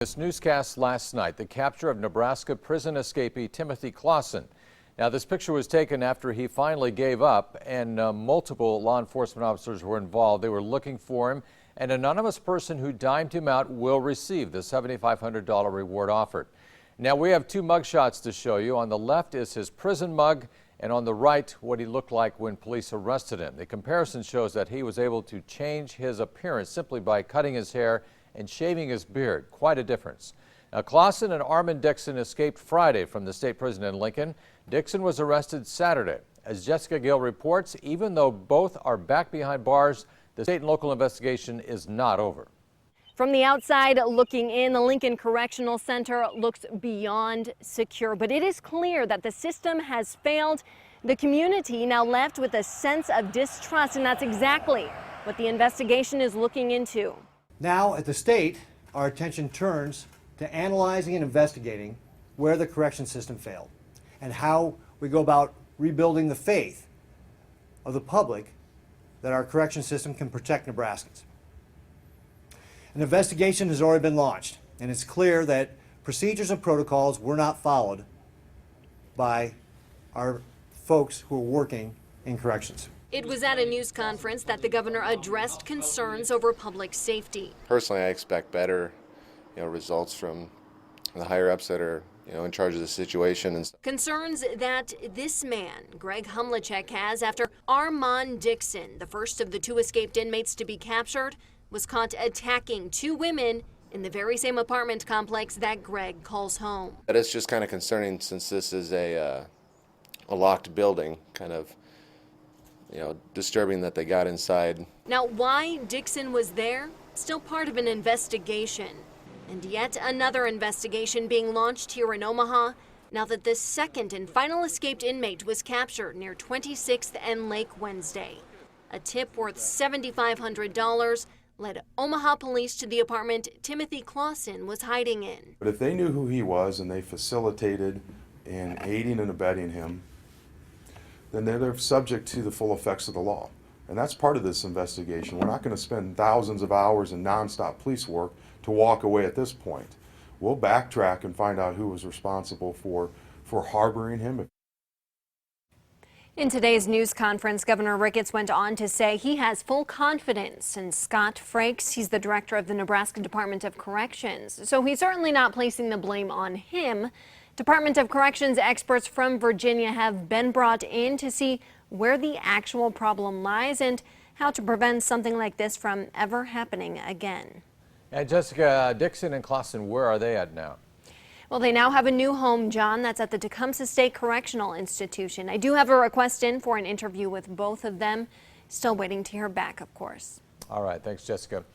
This newscast last night, the capture of Nebraska prison escapee Timothy Clausen. Now, this picture was taken after he finally gave up, and multiple law enforcement officers were involved. They were looking for him. An anonymous person who dimed him out will receive the $7,500 reward offered. Now, we have two mugshots to show you. On the left is his prison mug, and on the right, what he looked like when police arrested him. The comparison shows that he was able to change his appearance simply by cutting his hair and shaving his beard. Quite a difference. Now, Clausen and Armand Dixon escaped Friday from the state prison in Lincoln. Dixon was arrested Saturday. As Jessica Gill reports, even though both are back behind bars, the state and local investigation is not over. From the outside looking in, the Lincoln Correctional Center looks beyond secure, but it is clear that the system has failed. The community now left with a sense of distrust, and that's exactly what the investigation is looking into. Now, at the state, our attention turns to analyzing and investigating where the correction system failed and how we go about rebuilding the faith of the public that our correction system can protect Nebraskans. An investigation has already been launched, and it's clear that procedures and protocols were not followed by our folks who are working in corrections. It was at a news conference that the governor addressed concerns over public safety. Personally, I expect better, results from the higher ups that are, in charge of the situation and stuff. Concerns that this man, Greg Humlicek, has after Armand Dixon, the first of the two escaped inmates to be captured, was caught attacking two women in the very same apartment complex that Greg calls home. But it's just kind of concerning since this is a locked building, kind of disturbing that they got inside. Now, why Dixon was there? Still part of an investigation. And yet another investigation being launched here in Omaha now that the second and final escaped inmate was captured near 26th and Lake Wednesday. A tip worth $7,500 led Omaha police to the apartment Timothy Clausen was hiding in. But if they knew who he was and they facilitated in aiding and abetting him, then they're subject to the full effects of the law. And that's part of this investigation. We're not going to spend thousands of hours in nonstop police work to walk away at this point. We'll backtrack and find out who was responsible for harboring him. In today's news conference, Governor Ricketts went on to say he has full confidence in Scott Frakes. He's the director of the Nebraska Department of Corrections. So he's certainly not placing the blame on him. Department of Corrections experts from Virginia have been brought in to see where the actual problem lies and how to prevent something like this from ever happening again. And Jessica, Dixon and Clausen, where are they at now? Well, they now have a new home, John. That's at the Tecumseh State Correctional Institution. I do have a request in for an interview with both of them. Still waiting to hear back, of course. All right. Thanks, Jessica.